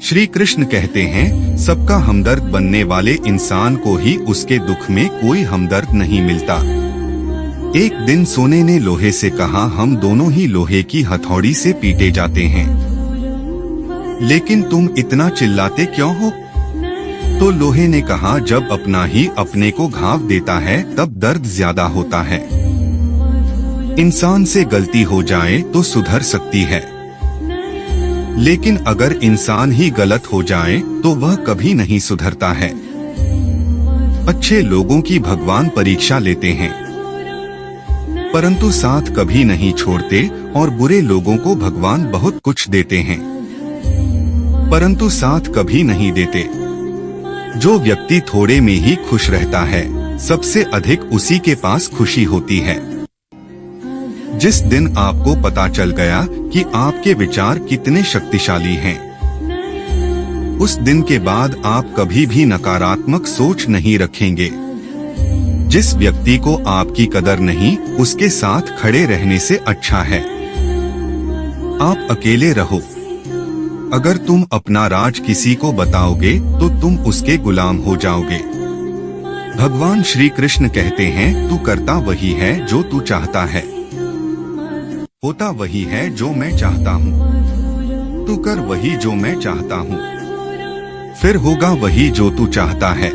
श्री कृष्ण कहते हैं, सबका हमदर्द बनने वाले इंसान को ही उसके दुख में कोई हमदर्द नहीं मिलता। एक दिन सोने ने लोहे से कहा, हम दोनों ही लोहे की हथौड़ी से पीटे जाते हैं, लेकिन तुम इतना चिल्लाते क्यों हो? तो लोहे ने कहा, जब अपना ही अपने को घाव देता है तब दर्द ज्यादा होता है। इंसान से गलती हो जाए तो सुधर सकती है, लेकिन अगर इंसान ही गलत हो जाए तो वह कभी नहीं सुधरता है। अच्छे लोगों की भगवान परीक्षा लेते हैं, परंतु साथ कभी नहीं छोड़ते, और बुरे लोगों को भगवान बहुत कुछ देते हैं, परंतु साथ कभी नहीं देते। जो व्यक्ति थोड़े में ही खुश रहता है, सबसे अधिक उसी के पास खुशी होती है। जिस दिन आपको पता चल गया कि आपके विचार कितने शक्तिशाली हैं, उस दिन के बाद आप कभी भी नकारात्मक सोच नहीं रखेंगे। जिस व्यक्ति को आपकी कदर नहीं, उसके साथ खड़े रहने से अच्छा है आप अकेले रहो। अगर तुम अपना राज किसी को बताओगे तो तुम उसके गुलाम हो जाओगे। भगवान श्री कृष्ण कहते हैं, तू करता वही है जो तू चाहता है, होता वही है जो मैं चाहता हूँ। तू कर वही जो मैं चाहता हूँ, फिर होगा वही जो तू चाहता है।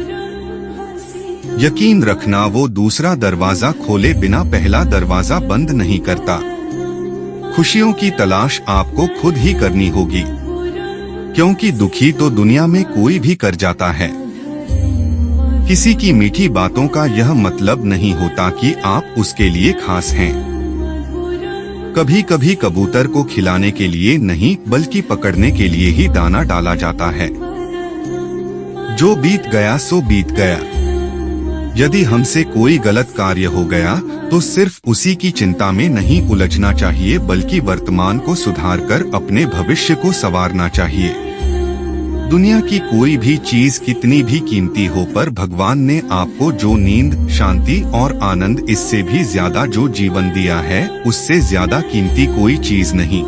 यकीन रखना, वो दूसरा दरवाजा खोले बिना पहला दरवाजा बंद नहीं करता। खुशियों की तलाश आपको खुद ही करनी होगी, क्योंकि दुखी तो दुनिया में कोई भी कर जाता है। किसी की मीठी बातों का यह मतलब नहीं होता कि आप उसके लिए खास हैं। कभी कभी कबूतर को खिलाने के लिए नहीं, बल्कि पकड़ने के लिए ही दाना डाला जाता है। जो बीत गया सो बीत गया। यदि हमसे कोई गलत कार्य हो गया तो सिर्फ उसी की चिंता में नहीं उलझना चाहिए, बल्कि वर्तमान को सुधारकर अपने भविष्य को संवारना चाहिए। दुनिया की कोई भी चीज कितनी भी कीमती हो, पर भगवान ने आपको जो नींद, शांति और आनंद, इससे भी ज्यादा जो जीवन दिया है, उससे ज्यादा कीमती कोई चीज नहीं।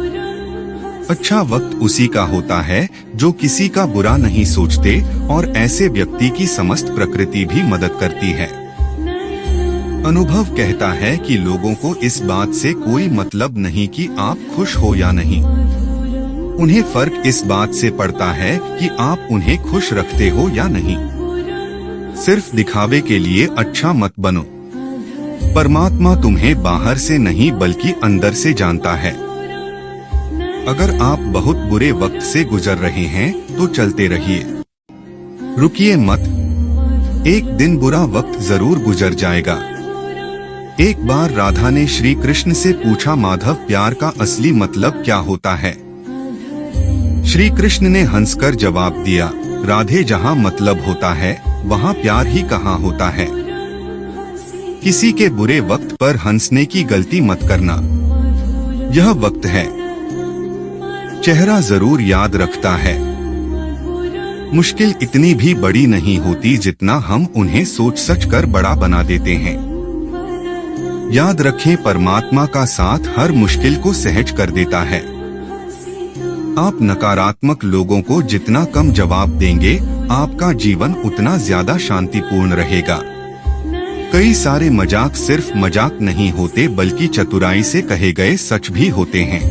अच्छा वक्त उसी का होता है जो किसी का बुरा नहीं सोचते, और ऐसे व्यक्ति की समस्त प्रकृति भी मदद करती है। अनुभव कहता है कि लोगों को इस बात से कोई मतलब नहीं कि आप खुश हो या नहीं। उन्हें फर्क इस बात से पड़ता है कि आप उन्हें खुश रखते हो या नहीं। सिर्फ दिखावे के लिए अच्छा मत बनो। परमात्मा तुम्हें बाहर से नहीं बल्कि अंदर से जानता है। अगर आप बहुत बुरे वक्त से गुजर रहे हैं तो चलते रहिए, रुकिए मत। एक दिन बुरा वक्त जरूर गुजर जाएगा। एक बार राधा ने श्री कृष्ण से पूछा, माधव, प्यार का असली मतलब क्या होता है? श्री कृष्ण ने हंसकर जवाब दिया, राधे, जहाँ मतलब होता है वहाँ प्यार ही कहाँ होता है। किसी के बुरे वक्त पर हंसने की गलती मत करना। यह वक्त है, चेहरा जरूर याद रखता है। मुश्किल इतनी भी बड़ी नहीं होती जितना हम उन्हें सोच सच कर बड़ा बना देते हैं। याद रखें, परमात्मा का साथ हर मुश्किल को सहज कर देता है। आप नकारात्मक लोगों को जितना कम जवाब देंगे, आपका जीवन उतना ज्यादा शांतिपूर्ण रहेगा। कई सारे मजाक सिर्फ मजाक नहीं होते, बल्कि चतुराई से कहे गए सच भी होते हैं।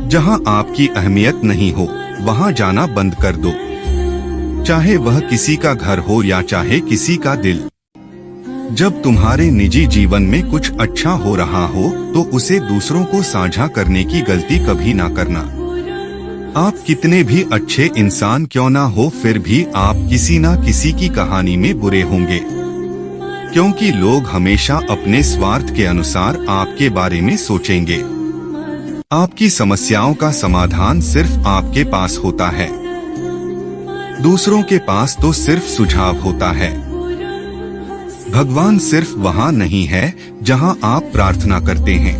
जहां आपकी अहमियत नहीं हो, वहां जाना बंद कर दो, चाहे वह किसी का घर हो या चाहे किसी का दिल। जब तुम्हारे निजी जीवन में कुछ अच्छा हो रहा हो तो उसे दूसरों को साझा करने की गलती कभी ना करना। आप कितने भी अच्छे इंसान क्यों ना हो, फिर भी आप किसी ना किसी की कहानी में बुरे होंगे, क्योंकि लोग हमेशा अपने स्वार्थ के अनुसार आपके बारे में सोचेंगे। आपकी समस्याओं का समाधान सिर्फ आपके पास होता है, दूसरों के पास तो सिर्फ सुझाव होता है। भगवान सिर्फ वहाँ नहीं है जहाँ आप प्रार्थना करते हैं,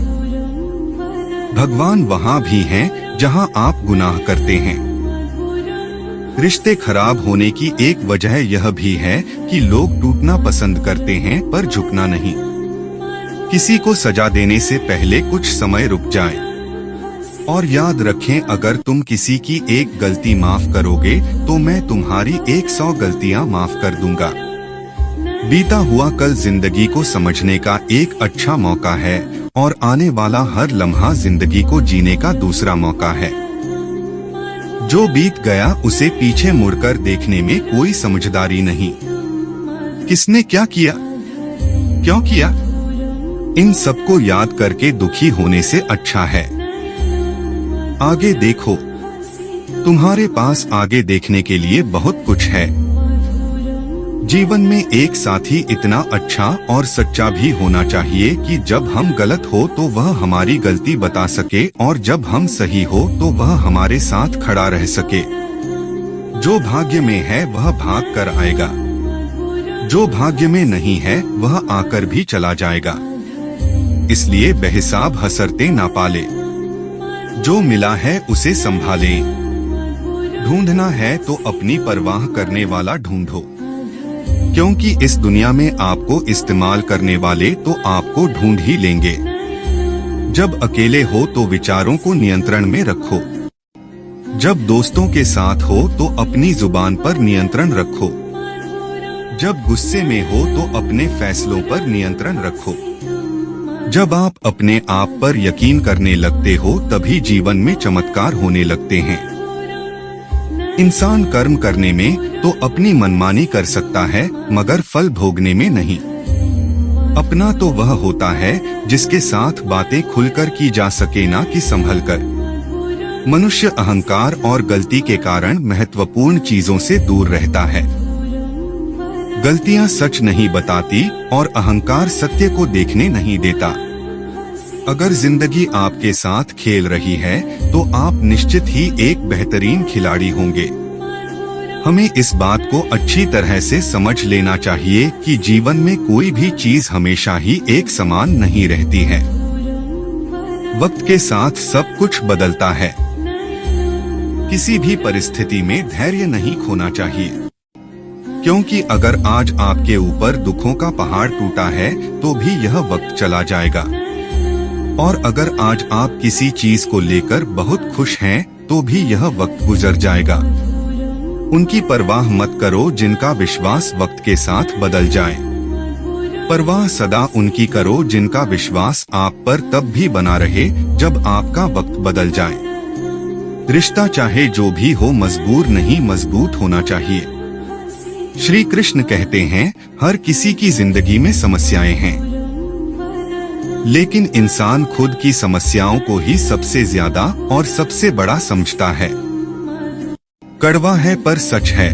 भगवान वहाँ भी हैं जहाँ आप गुनाह करते हैं। रिश्ते खराब होने की एक वजह यह भी है कि लोग टूटना पसंद करते हैं पर झुकना नहीं। किसी को सजा देने से पहले कुछ समय रुक जाएं। और याद रखें, अगर तुम किसी की एक गलती माफ करोगे तो मैं तुम्हारी 100 गलतियां माफ कर दूंगा। बीता हुआ कल जिंदगी को समझने का एक अच्छा मौका है और आने वाला हर लम्हा जिंदगी को जीने का दूसरा मौका है। जो बीत गया उसे पीछे मुड़कर देखने में कोई समझदारी नहीं। किसने क्या किया, क्यों किया, इन सबको याद करके दुखी होने से अच्छा है आगे देखो। तुम्हारे पास आगे देखने के लिए बहुत कुछ है। जीवन में एक साथी इतना अच्छा और सच्चा भी होना चाहिए कि जब हम गलत हो तो वह हमारी गलती बता सके और जब हम सही हो तो वह हमारे साथ खड़ा रह सके। जो भाग्य में है वह भाग कर आएगा, जो भाग्य में नहीं है वह आकर भी चला जाएगा। इसलिए बेहिसाब हसरते ना पाले। जो मिला है उसे संभालें। ढूंढना है तो अपनी परवाह करने वाला ढूंढो, क्योंकि इस दुनिया में आपको इस्तेमाल करने वाले तो आपको ढूंढ ही लेंगे। जब अकेले हो तो विचारों को नियंत्रण में रखो। जब दोस्तों के साथ हो तो अपनी जुबान पर नियंत्रण रखो। जब गुस्से में हो तो अपने फैसलों पर नियंत्रण रखो। जब आप अपने आप पर यकीन करने लगते हो तभी जीवन में चमत्कार होने लगते हैं। इंसान कर्म करने में तो अपनी मनमानी कर सकता है मगर फल भोगने में नहीं। अपना तो वह होता है जिसके साथ बातें खुलकर की जा सके, ना कि संभलकर। मनुष्य अहंकार और गलती के कारण महत्वपूर्ण चीजों से दूर रहता है। गलतियां सच नहीं बताती और अहंकार सत्य को देखने नहीं देता। अगर जिंदगी आपके साथ खेल रही है तो आप निश्चित ही एक बेहतरीन खिलाड़ी होंगे। हमें इस बात को अच्छी तरह से समझ लेना चाहिए कि जीवन में कोई भी चीज हमेशा ही एक समान नहीं रहती है। वक्त के साथ सब कुछ बदलता है। किसी भी परिस्थिति में धैर्य नहीं खोना चाहिए, क्योंकि अगर आज आपके ऊपर दुखों का पहाड़ टूटा है तो भी यह वक्त चला जाएगा। और अगर आज आप किसी चीज को लेकर बहुत खुश हैं तो भी यह वक्त गुजर जाएगा। उनकी परवाह मत करो जिनका विश्वास वक्त के साथ बदल जाए। परवाह सदा उनकी करो जिनका विश्वास आप पर तब भी बना रहे जब आपका वक्त बदल जाए। रिश्ता चाहे जो भी हो मजबूर नहीं, मजबूत होना चाहिए। श्री कृष्ण कहते हैं, हर किसी की जिंदगी में समस्याएं हैं, लेकिन इंसान खुद की समस्याओं को ही सबसे ज्यादा और सबसे बड़ा समझता है। कड़वा है पर सच है।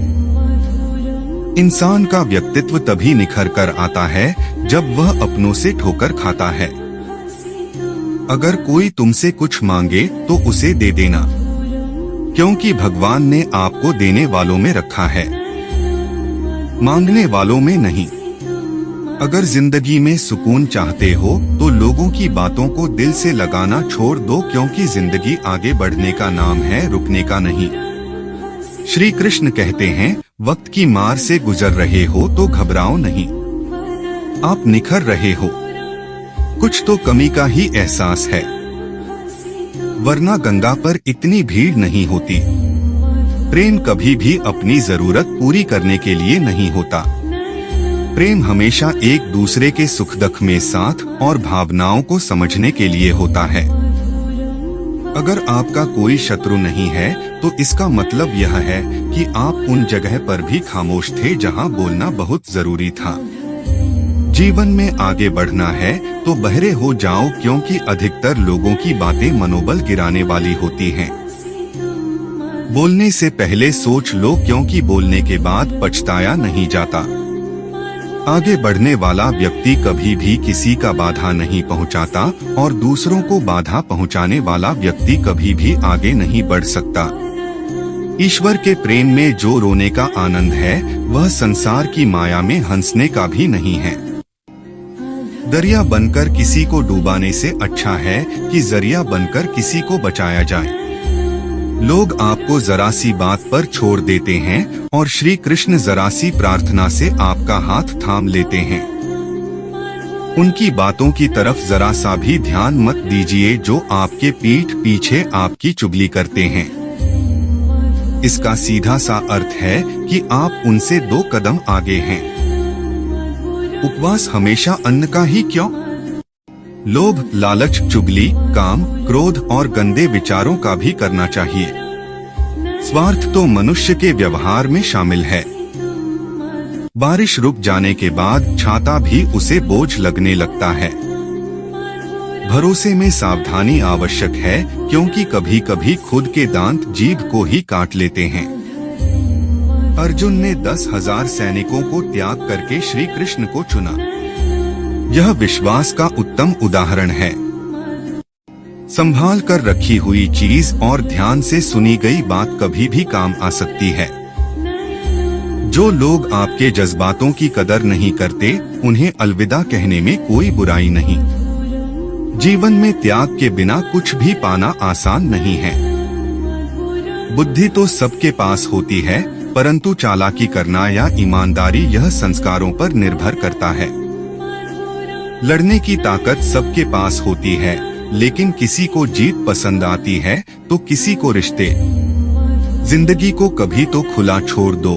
इंसान का व्यक्तित्व तभी निखर कर आता है जब वह अपनों से ठोकर खाता है। अगर कोई तुमसे कुछ मांगे तो उसे दे देना, क्योंकि भगवान ने आपको देने वालों में रखा है, मांगने वालों में नहीं। अगर जिंदगी में सुकून चाहते हो तो लोगों की बातों को दिल से लगाना छोड़ दो, क्योंकि जिंदगी आगे बढ़ने का नाम है, रुकने का नहीं। श्री कृष्ण कहते हैं, वक्त की मार से गुजर रहे हो तो घबराओ नहीं। आप निखर रहे हो, कुछ तो कमी का ही एहसास है, वरना गंगा पर इतनी भीड़ नहीं होती। प्रेम कभी भी अपनी जरूरत पूरी करने के लिए नहीं होता। प्रेम हमेशा एक दूसरे के सुख दुख में साथ और भावनाओं को समझने के लिए होता है। अगर आपका कोई शत्रु नहीं है तो इसका मतलब यह है कि आप उन जगह पर भी खामोश थे जहां बोलना बहुत जरूरी था। जीवन में आगे बढ़ना है तो बहरे हो जाओ, क्योंकि अधिकतर लोगों की बातें मनोबल गिराने वाली होती हैं। बोलने से पहले सोच लो, क्योंकि बोलने के बाद पछताया नहीं जाता। आगे बढ़ने वाला व्यक्ति कभी भी किसी का बाधा नहीं पहुंचाता और दूसरों को बाधा पहुंचाने वाला व्यक्ति कभी भी आगे नहीं बढ़ सकता। ईश्वर के प्रेम में जो रोने का आनंद है वह संसार की माया में हंसने का भी नहीं है। दरिया बनकर किसी को डुबाने से अच्छा है कि जरिया बनकर किसी को बचाया जाए। लोग आपको जरा सी बात पर छोड़ देते हैं और श्री कृष्ण जरा सी प्रार्थना से आपका हाथ थाम लेते हैं। उनकी बातों की तरफ जरा सा भी ध्यान मत दीजिए जो आपके पीठ पीछे आपकी चुगली करते हैं। इसका सीधा सा अर्थ है कि आप उनसे 2 कदम आगे हैं। उपवास हमेशा अन्न का ही क्यों? लोभ, लालच, चुगली, काम, क्रोध और गंदे विचारों का भी करना चाहिए। स्वार्थ तो मनुष्य के व्यवहार में शामिल है। बारिश रुक जाने के बाद छाता भी उसे बोझ लगने लगता है। भरोसे में सावधानी आवश्यक है क्योंकि कभी कभी खुद के दांत जीभ को ही काट लेते हैं। अर्जुन ने 10,000 सैनिकों को त्याग करके श्री कृष्ण को चुना। यह विश्वास का उत्तम उदाहरण है। संभाल कर रखी हुई चीज और ध्यान से सुनी गई बात कभी भी काम आ सकती है। जो लोग आपके जज्बातों की कदर नहीं करते, उन्हें अलविदा कहने में कोई बुराई नहीं। जीवन में त्याग के बिना कुछ भी पाना आसान नहीं है। बुद्धि तो सबके पास होती है, परंतु चालाकी करना या ईमानदारी यह संस्कारों पर निर्भर करता है। लड़ने की ताकत सबके पास होती है, लेकिन किसी को जीत पसंद आती है तो किसी को रिश्ते। जिंदगी को कभी तो खुला छोड़ दो,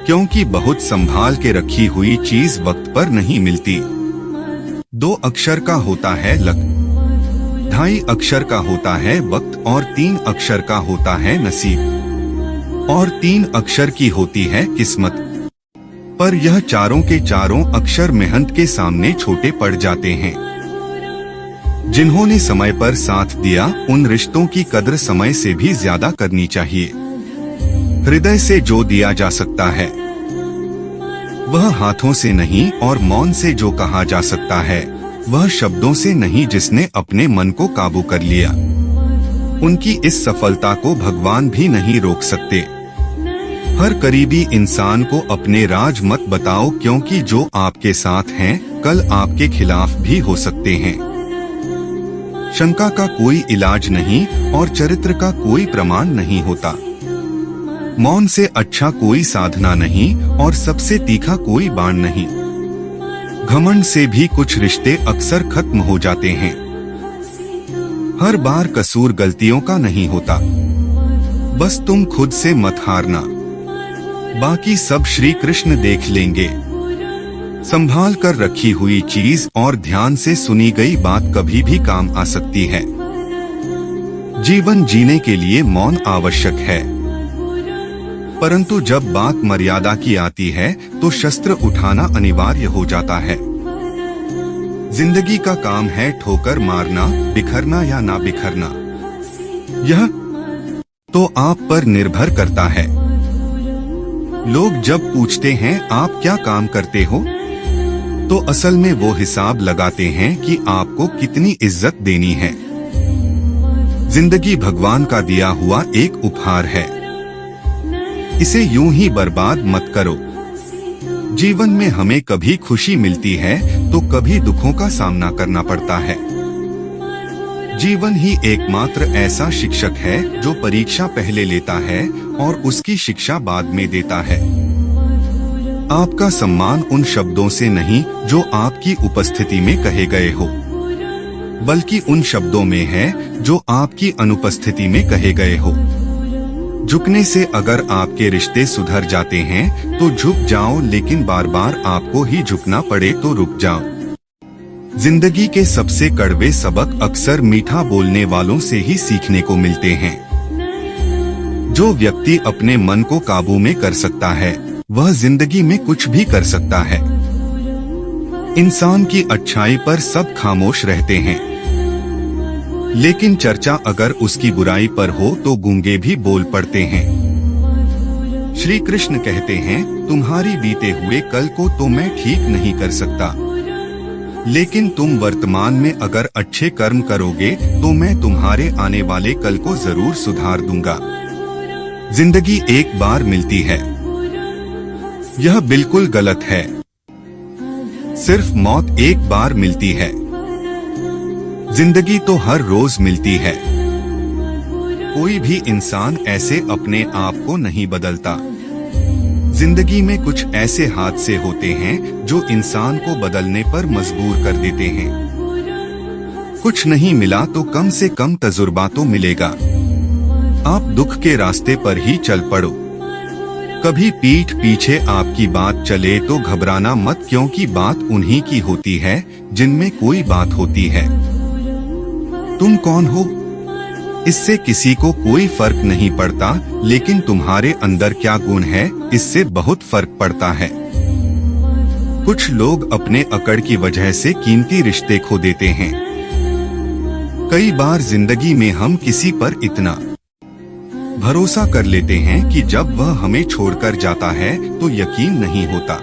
क्योंकि बहुत संभाल के रखी हुई चीज वक्त पर नहीं मिलती। 2 अक्षर का होता है लक, 2.5 अक्षर का होता है वक्त और 3 अक्षर का होता है नसीब और 3 अक्षर की होती है किस्मत। पर यह चारों के चारों अक्षर मेहनत के सामने छोटे पड़ जाते हैं। जिन्होंने समय पर साथ दिया, उन रिश्तों की कद्र समय से भी ज्यादा करनी चाहिए। हृदय से जो दिया जा सकता है वह हाथों से नहीं, और मौन से जो कहा जा सकता है वह शब्दों से नहीं। जिसने अपने मन को काबू कर लिया, उनकी इस सफलता को भगवान भी नहीं रोक सकते। हर करीबी इंसान को अपने राज मत बताओ, क्योंकि जो आपके साथ हैं कल आपके खिलाफ भी हो सकते हैं। शंका का कोई इलाज नहीं और चरित्र का कोई प्रमाण नहीं होता। मौन से अच्छा कोई साधना नहीं और सबसे तीखा कोई बाण नहीं। घमंड से भी कुछ रिश्ते अक्सर खत्म हो जाते हैं। हर बार कसूर गलतियों का नहीं होता। बस तुम खुद से मत हारना, बाकी सब श्री कृष्ण देख लेंगे। संभाल कर रखी हुई चीज और ध्यान से सुनी गई बात कभी भी काम आ सकती है। जीवन जीने के लिए मौन आवश्यक है, परंतु जब बात मर्यादा की आती है तो शस्त्र उठाना अनिवार्य हो जाता है। जिंदगी का काम है ठोकर मारना, बिखरना या ना बिखरना। यह तो आप पर निर्भर करता है। लोग जब पूछते हैं आप क्या काम करते हो, तो असल में वो हिसाब लगाते हैं कि आपको कितनी इज्जत देनी है। जिंदगी भगवान का दिया हुआ एक उपहार है, इसे यूं ही बर्बाद मत करो। जीवन में हमें कभी खुशी मिलती है तो कभी दुखों का सामना करना पड़ता है। जीवन ही एकमात्र ऐसा शिक्षक है जो परीक्षा पहले लेता है और उसकी शिक्षा बाद में देता है। आपका सम्मान उन शब्दों से नहीं जो आपकी उपस्थिति में कहे गए हो, बल्कि उन शब्दों में है जो आपकी अनुपस्थिति में कहे गए हो। झुकने से अगर आपके रिश्ते सुधर जाते हैं तो झुक जाओ, लेकिन बार बार आपको ही झुकना पड़े तो रुक जाओ। जिंदगी के सबसे कड़वे सबक अक्सर मीठा बोलने वालों से ही सीखने को मिलते हैं। जो व्यक्ति अपने मन को काबू में कर सकता है वह जिंदगी में कुछ भी कर सकता है। इंसान की अच्छाई पर सब खामोश रहते हैं, लेकिन चर्चा अगर उसकी बुराई पर हो तो गूंगे भी बोल पड़ते हैं। श्री कृष्ण कहते हैं, तुम्हारी बीते हुए कल को तो मैं ठीक नहीं कर सकता, लेकिन तुम वर्तमान में अगर अच्छे कर्म करोगे तो मैं तुम्हारे आने वाले कल को जरूर सुधार दूंगा। जिंदगी एक बार मिलती है, यह बिल्कुल गलत है। सिर्फ मौत एक बार मिलती है, जिंदगी तो हर रोज मिलती है। कोई भी इंसान ऐसे अपने आप को नहीं बदलता। जिंदगी में कुछ ऐसे हादसे होते हैं जो इंसान को बदलने पर मजबूर कर देते हैं। कुछ नहीं मिला तो कम से कम तजुर्बा तो मिलेगा। आप दुख के रास्ते पर ही चल पड़ो। कभी पीठ पीछे आपकी बात चले तो घबराना मत, क्योंकि बात उन्हीं की होती है जिनमें कोई बात होती है। तुम कौन हो इससे किसी को कोई फर्क नहीं पड़ता, लेकिन तुम्हारे अंदर क्या गुण है इससे बहुत फर्क पड़ता है। कुछ लोग अपने अकड़ की वजह से कीमती रिश्ते खो देते हैं। कई बार जिंदगी में हम किसी पर इतना भरोसा कर लेते हैं कि जब वह हमें छोड़कर जाता है तो यकीन नहीं होता।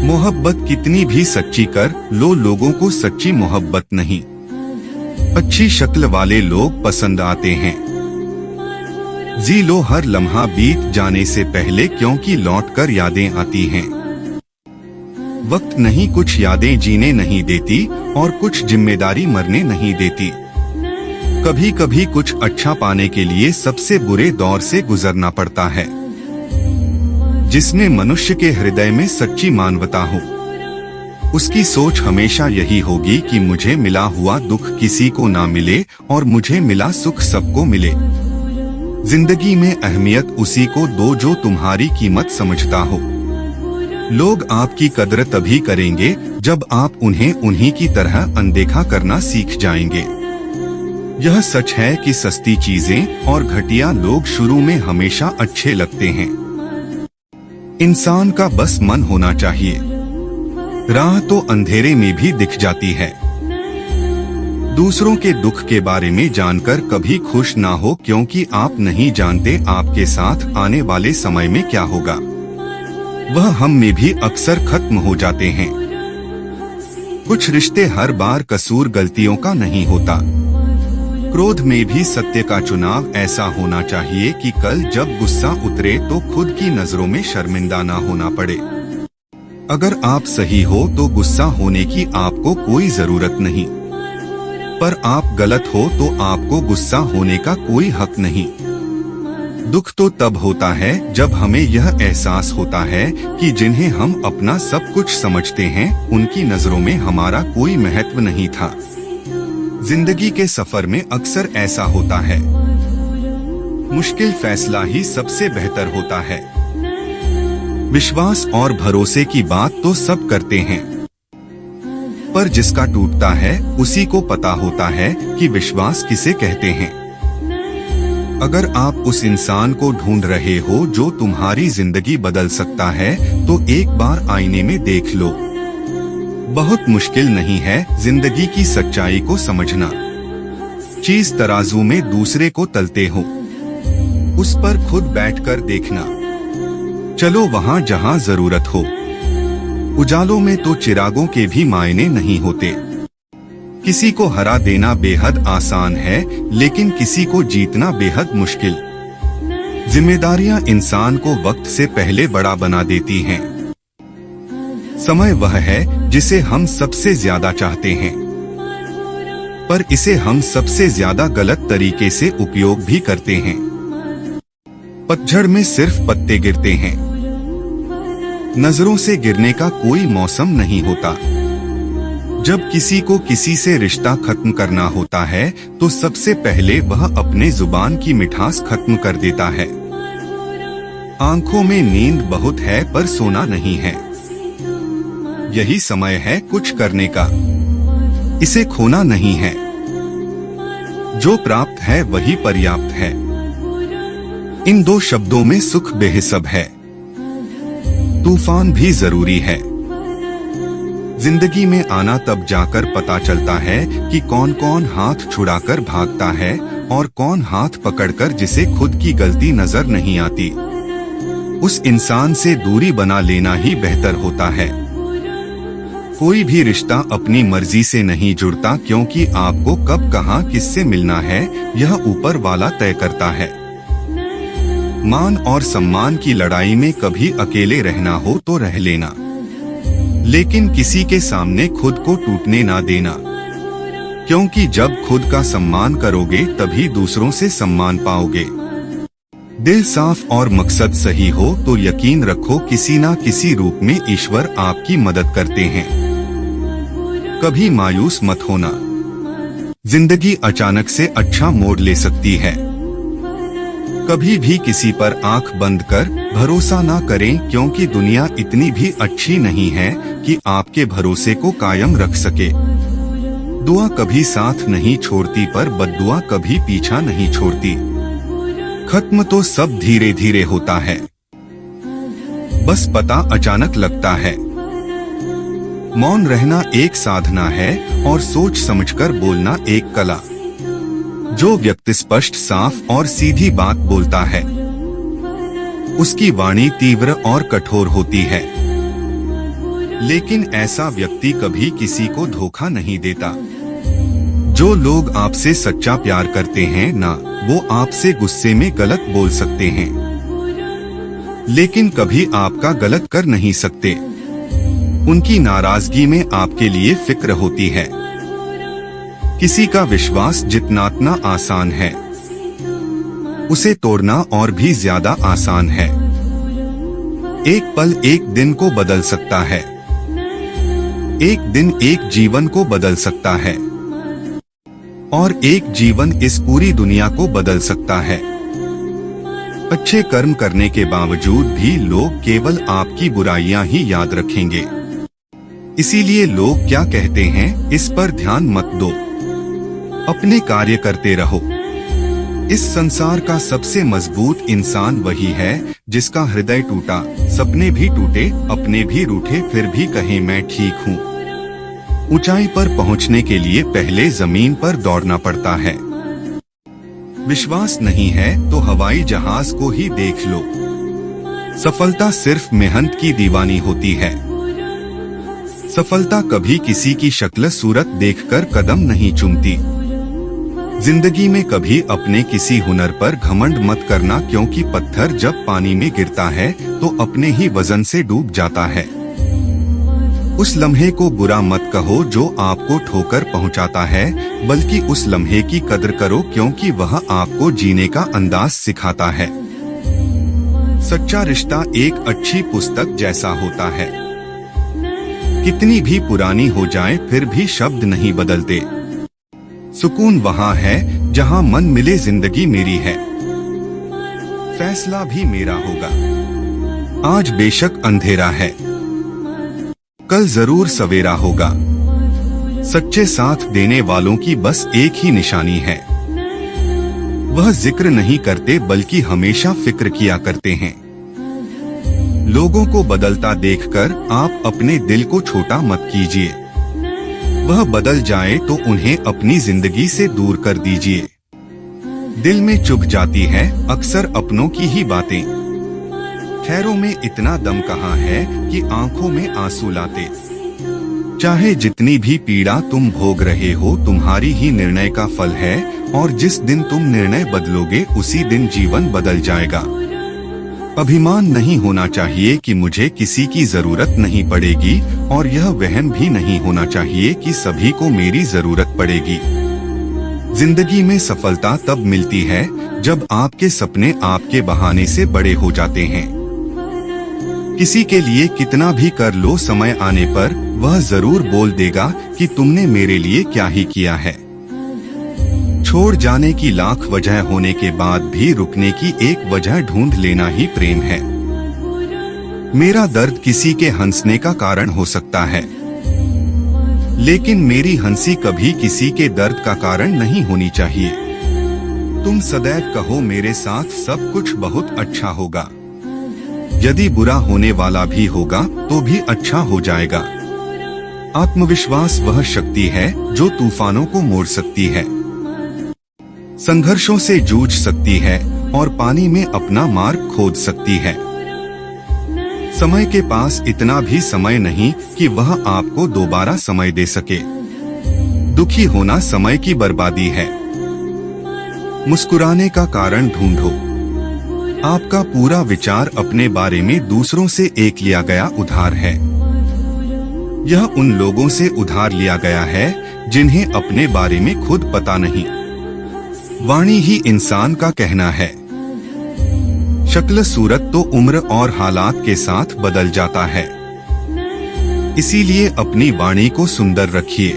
मोहब्बत कितनी भी सच्ची कर लो, लोगों को सच्ची मोहब्बत नहीं, अच्छी शक्ल वाले लोग पसंद आते हैं। जी लो हर लम्हा बीत जाने से पहले, क्योंकि लौटकर यादें आती हैं। वक्त नहीं कुछ यादें जीने नहीं देती, और कुछ जिम्मेदारी मरने नहीं देती। कभी कभी कुछ अच्छा पाने के लिए सबसे बुरे दौर से गुजरना पड़ता है। जिसमें मनुष्य के हृदय में सच्ची मानवता हो, उसकी सोच हमेशा यही होगी कि मुझे मिला हुआ दुख किसी को ना मिले और मुझे मिला सुख सबको मिले। जिंदगी में अहमियत उसी को दो जो तुम्हारी कीमत समझता हो। लोग आपकी कदर तभी करेंगे जब आप उन्हें उन्हीं की तरह अनदेखा करना सीख जाएंगे। यह सच है कि सस्ती चीजें और घटिया लोग शुरू में हमेशा अच्छे लगते हैं। इंसान का बस मन होना चाहिए। राह तो अंधेरे में भी दिख जाती है। दूसरों के दुख के बारे में जानकर कभी खुश ना हो, क्योंकि आप नहीं जानते आपके साथ आने वाले समय में क्या होगा। वह हम में भी अक्सर खत्म हो जाते हैं। कुछ रिश्ते हर बार कसूर गलतियों का नहीं होता। क्रोध में भी सत्य का चुनाव ऐसा होना चाहिए कि कल जब गुस्सा उतरे तो खुद की नजरों में शर्मिंदा ना होना पड़े। अगर आप सही हो तो गुस्सा होने की आपको कोई जरूरत नहीं, पर आप गलत हो तो आपको गुस्सा होने का कोई हक नहीं। दुख तो तब होता है जब हमें यह एहसास होता है कि जिन्हें हम अपना सब कुछ समझते हैं उनकी नजरों में हमारा कोई महत्व नहीं था। जिंदगी के सफर में अक्सर ऐसा होता है। मुश्किल फैसला ही सबसे बेहतर होता है। विश्वास और भरोसे की बात तो सब करते हैं, पर जिसका टूटता है उसी को पता होता है कि विश्वास किसे कहते हैं। अगर आप उस इंसान को ढूंढ रहे हो जो तुम्हारी जिंदगी बदल सकता है तो एक बार आईने में देख लो। बहुत मुश्किल नहीं है जिंदगी की सच्चाई को समझना। चीज तराजू में दूसरे को तलते हो, उस पर खुद बैठकर देखना। चलो वहां जहां जरूरत हो। उजालों में तो चिरागों के भी मायने नहीं होते। किसी को हरा देना बेहद आसान है, लेकिन किसी को जीतना बेहद मुश्किल। जिम्मेदारियां इंसान को वक्त से पहले बड़ा बना देती हैं। समय वह है जिसे हम सबसे ज्यादा चाहते हैं, पर इसे हम सबसे ज्यादा गलत तरीके से उपयोग भी करते हैं। पतझड़ में सिर्फ पत्ते गिरते हैं। नजरों से गिरने का कोई मौसम नहीं होता। जब किसी को किसी से रिश्ता खत्म करना होता है तो सबसे पहले वह अपने जुबान की मिठास खत्म कर देता है। आंखों में नींद बहुत है पर सोना नहीं है। यही समय है कुछ करने का, इसे खोना नहीं है। जो प्राप्त है वही पर्याप्त है। इन दो शब्दों में सुख बेहिसाब है। तूफान भी जरूरी है। जिंदगी में आना तब जाकर पता चलता है कि कौन कौन हाथ छुड़ाकर भागता है और कौन हाथ पकड़कर जिसे खुद की गलती नजर नहीं आती। उस इंसान से दूरी बना लेना ही बेहतर होता है। कोई भी रिश्ता अपनी मर्जी से नहीं जुड़ता, क्योंकि आपको कब कहां किससे मिलना है यह ऊपर वाला तय करता है। मान और सम्मान की लड़ाई में कभी अकेले रहना हो तो रह लेना, लेकिन किसी के सामने खुद को टूटने ना देना, क्योंकि जब खुद का सम्मान करोगे तभी दूसरों से सम्मान पाओगे। दिल साफ और मकसद सही हो तो यकीन रखो किसी ना किसी रूप में ईश्वर आपकी मदद करते हैं। कभी मायूस मत होना, जिंदगी अचानक से अच्छा मोड़ ले सकती है। कभी भी किसी पर आंख बंद कर भरोसा ना करें, क्योंकि दुनिया इतनी भी अच्छी नहीं है कि आपके भरोसे को कायम रख सके। दुआ कभी साथ नहीं छोड़ती, पर बद्दुआ कभी पीछा नहीं छोड़ती। खत्म तो सब धीरे धीरे होता है, बस पता अचानक लगता है। मौन रहना एक साधना है और सोच समझकर बोलना एक कला। जो व्यक्ति स्पष्ट, साफ और सीधी बात बोलता है, उसकी वाणी तीव्र और कठोर होती है। लेकिन ऐसा व्यक्ति कभी किसी को धोखा नहीं देता। जो लोग आपसे सच्चा प्यार करते हैं ना, वो आपसे गुस्से में गलत बोल सकते हैं, लेकिन कभी आपका गलत कर नहीं सकते। उनकी नाराजगी में आपके लिए फिक्र होती है। किसी का विश्वास जितना आसान है, उसे तोड़ना और भी ज्यादा आसान है। एक पल एक दिन को बदल सकता है, एक दिन एक जीवन को बदल सकता है, और एक जीवन इस पूरी दुनिया को बदल सकता है। अच्छे कर्म करने के बावजूद भी लोग केवल आपकी बुराइयां ही याद रखेंगे। इसीलिए लोग क्या कहते हैं, इस पर ध्यान मत दो, अपने कार्य करते रहो। इस संसार का सबसे मजबूत इंसान वही है जिसका हृदय टूटा, सपने भी टूटे, अपने भी रूठे, फिर भी कहे मैं ठीक हूँ। ऊंचाई पर पहुँचने के लिए पहले जमीन पर दौड़ना पड़ता है। विश्वास नहीं है तो हवाई जहाज को ही देख लो। सफलता सिर्फ मेहनत की दीवानी होती है। सफलता कभी किसी की शक्ल सूरत देखकर कदम नहीं चूमती। जिंदगी में कभी अपने किसी हुनर पर घमंड मत करना, क्योंकि पत्थर जब पानी में गिरता है तो अपने ही वजन से डूब जाता है। उस लम्हे को बुरा मत कहो जो आपको ठोकर पहुंचाता है, बल्कि उस लम्हे की कदर करो, क्योंकि वह आपको जीने का अंदाज सिखाता है। सच्चा रिश्ता एक अच्छी पुस्तक जैसा होता है। कितनी भी पुरानी हो जाए फिर भी शब्द नहीं बदलते। सुकून वहाँ है जहाँ मन मिले, जिंदगी मेरी है, फैसला भी मेरा होगा। आज बेशक अंधेरा है, कल जरूर सवेरा होगा। सच्चे साथ देने वालों की बस एक ही निशानी है, वह जिक्र नहीं करते बल्कि हमेशा फिक्र किया करते हैं। लोगों को बदलता देखकर आप अपने दिल को छोटा मत कीजिए। वह बदल जाए तो उन्हें अपनी जिंदगी से दूर कर दीजिए। दिल में चुभ जाती है अक्सर अपनों की ही बातें। खैरों में इतना दम कहाँ है कि आंखों में आंसू लाते। चाहे जितनी भी पीड़ा तुम भोग रहे हो, तुम्हारी ही निर्णय का फल है, और जिस दिन तुम निर्णय बदलोगे उसी दिन जीवन बदल जाएगा। अभिमान नहीं होना चाहिए कि मुझे किसी की जरूरत नहीं पड़ेगी, और यह वहम भी नहीं होना चाहिए कि सभी को मेरी जरूरत पड़ेगी। जिंदगी में सफलता तब मिलती है जब आपके सपने आपके बहाने से बड़े हो जाते हैं। किसी के लिए कितना भी कर लो, समय आने पर वह जरूर बोल देगा कि तुमने मेरे लिए क्या ही किया है। छोड़ जाने की लाख वजह होने के बाद भी रुकने की एक वजह ढूंढ लेना ही प्रेम है। मेरा दर्द किसी के हंसने का कारण हो सकता है, लेकिन मेरी हंसी कभी किसी के दर्द का कारण नहीं होनी चाहिए। तुम सदैव कहो मेरे साथ सब कुछ बहुत अच्छा होगा। यदि बुरा होने वाला भी होगा तो भी अच्छा हो जाएगा। आत्मविश्वास वह शक्ति है जो तूफानों को मोड़ सकती है, संघर्षों से जूझ सकती है और पानी में अपना मार्ग खोद सकती है। समय के पास इतना भी समय नहीं कि वह आपको दोबारा समय दे सके। दुखी होना समय की बर्बादी है। मुस्कुराने का कारण ढूंढो। आपका पूरा विचार अपने बारे में दूसरों से एक लिया गया उधार है। यह उन लोगों से उधार लिया गया है जिन्हें अपने बारे में खुद पता नहीं। वाणी ही इंसान का कहना है। शक्ल सूरत तो उम्र और हालात के साथ बदल जाता है। इसीलिए अपनी वाणी को सुंदर रखिए।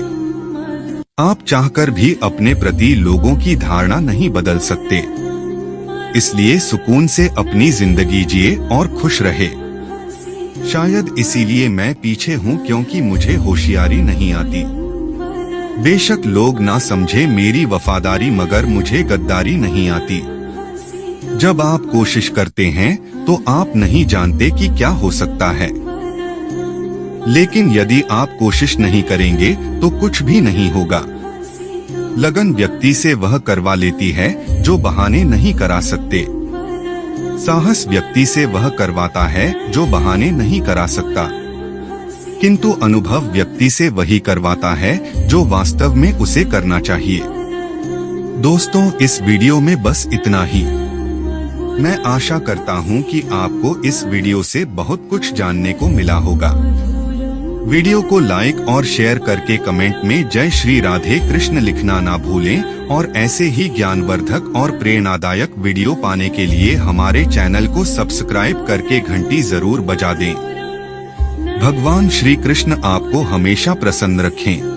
आप चाहकर भी अपने प्रति लोगों की धारणा नहीं बदल सकते। इसलिए सुकून से अपनी जिंदगी जिए और खुश रहे। शायद इसीलिए मैं पीछे हूँ, क्योंकि मुझे होशियारी नहीं आती। बेशक लोग ना समझे मेरी वफादारी, मगर मुझे गद्दारी नहीं आती। जब आप कोशिश करते हैं तो आप नहीं जानते कि क्या हो सकता है, लेकिन यदि आप कोशिश नहीं करेंगे तो कुछ भी नहीं होगा। लगन व्यक्ति से वह करवा लेती है जो बहाने नहीं करा सकते। साहस व्यक्ति से वह करवाता है जो बहाने नहीं करा सकता। किंतु अनुभव व्यक्ति से वही करवाता है जो वास्तव में उसे करना चाहिए। दोस्तों, इस वीडियो में बस इतना ही। मैं आशा करता हूँ कि आपको इस वीडियो से बहुत कुछ जानने को मिला होगा। वीडियो को लाइक और शेयर करके कमेंट में जय श्री राधे कृष्ण लिखना ना भूलें और ऐसे ही ज्ञानवर्धक और प्रेरणादायक वीडियो पाने के लिए हमारे चैनल को सब्सक्राइब करके घंटी जरूर बजा दें। भगवान श्री कृष्ण आपको हमेशा प्रसन्न रखें।